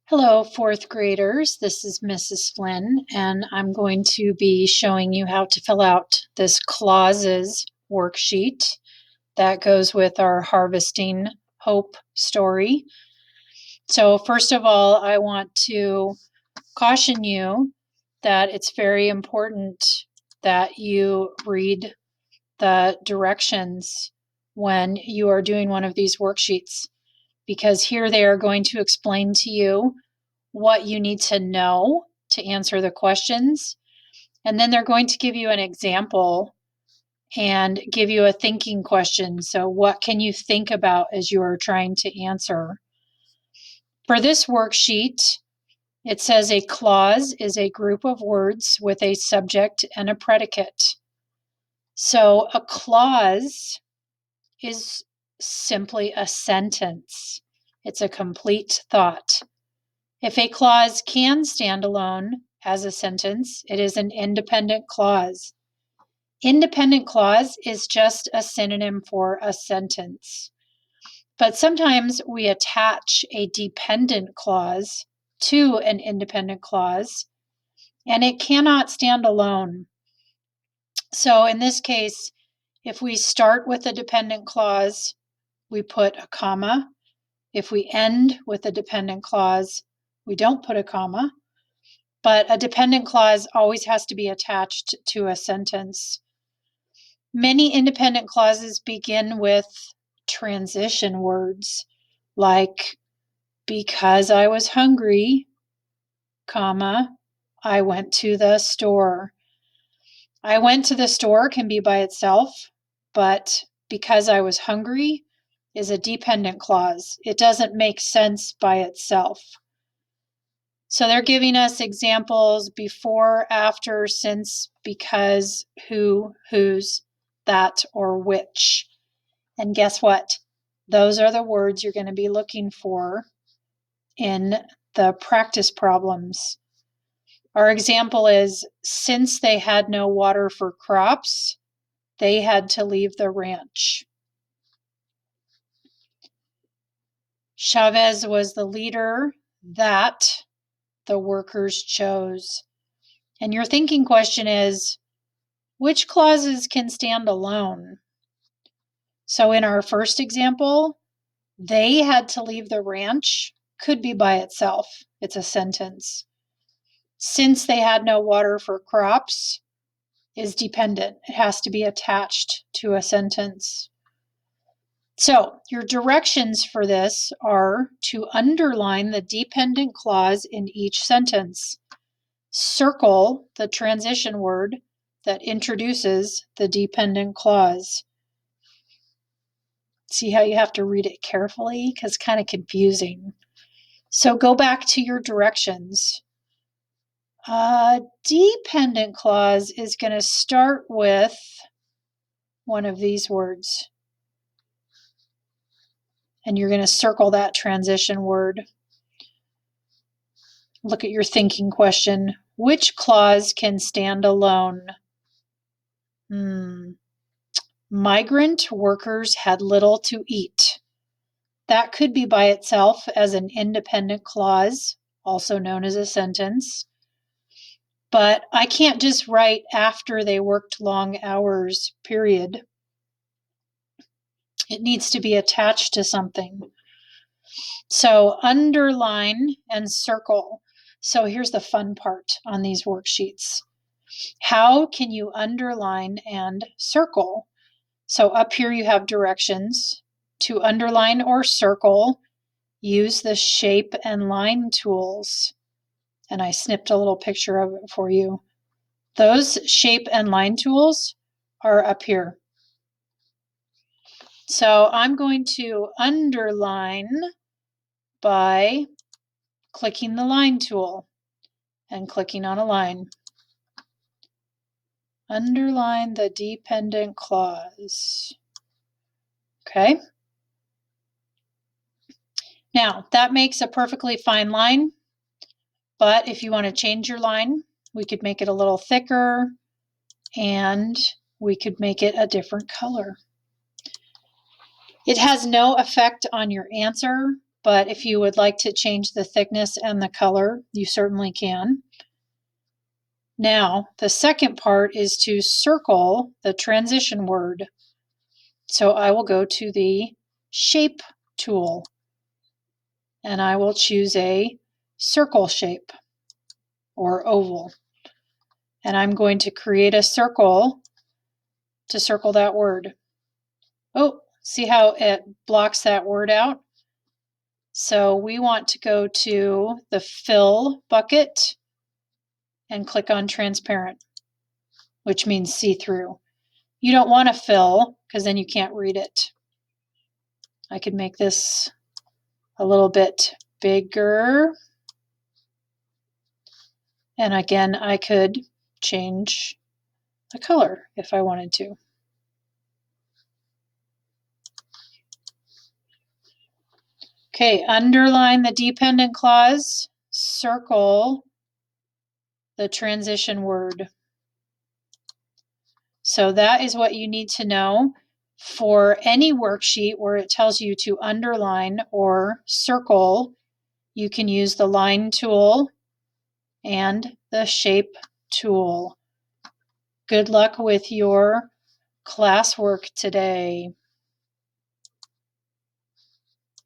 Hello, fourth graders. This is Mrs. Flynn, and I'm going to be showing you how to fill out this clauses worksheet that goes with our Harvesting Hope story. So first of all, I want to caution you that it's very important that you read the directions when you are doing one of these worksheets, because here they are going to explain to you what you need to know to answer the questions. And then they're going to give you an example and give you a thinking question. So what can you think about as you are trying to answer? For this worksheet, it says a clause is a group of words with a subject and a predicate. So a clause is simply a sentence. It's a complete thought. If a clause can stand alone as a sentence, it is an independent clause. Independent clause is just a synonym for a sentence. But sometimes we attach a dependent clause to an independent clause, and it cannot stand alone. So in this case, if we start with a dependent clause, we put a comma. If we end with a dependent clause, we don't put a comma. But a dependent clause always has to be attached to a sentence. Many independent clauses begin with transition words like because I was hungry, comma, I went to the store. I went to the store can be by itself, but because I was hungry is a dependent clause. It doesn't make sense by itself. So they're giving us examples before, after, since, because, who, whose, that, or which. And guess what? Those are the words you're going to be looking for in the practice problems. Our example is, since they had no water for crops, they had to leave the ranch. Chavez was the leader that the workers chose. And your thinking question is, which clauses can stand alone? So in our first example, they had to leave the ranch could be by itself. It's a sentence. Since they had no water for crops is dependent. It has to be attached to a sentence. So your directions for this are to underline the dependent clause in each sentence. Circle the transition word that introduces the dependent clause. See how you have to read it carefully because it's kind of confusing. So go back to your directions. Dependent clause is going to start with one of these words. And you're going to circle that transition word. Look at your thinking question. Which clause can stand alone? Migrant workers had little to eat. That could be by itself as an independent clause, also known as a sentence. But I can't just write after they worked long hours, period. It needs to be attached to something. So underline and circle. So here's the fun part on these worksheets. How can you underline and circle? So up here you have directions. To underline or circle, use the shape and line tools. And I snipped a little picture of it for you. Those shape and line tools are up here. So I'm going to underline by clicking the line tool and clicking on a line. Underline the dependent clause. Okay. Now that makes a perfectly fine line, but if you want to change your line, we could make it a little thicker and we could make it a different color. It has no effect on your answer, but if you would like to change the thickness and the color, you certainly can. Now, the second part is to circle the transition word. So I will go to the Shape tool, and I will choose a circle shape or oval. And I'm going to create a circle to circle that word. Oh, see how it blocks that word out? So we want to go to the Fill bucket and click on Transparent, which means see-through. You don't want to fill because then you can't read it. I could make this a little bit bigger. And again, I could change the color if I wanted to. Okay, underline the dependent clause, circle the transition word. So that is what you need to know for any worksheet where it tells you to underline or circle. You can use the line tool and the shape tool. Good luck with your classwork today.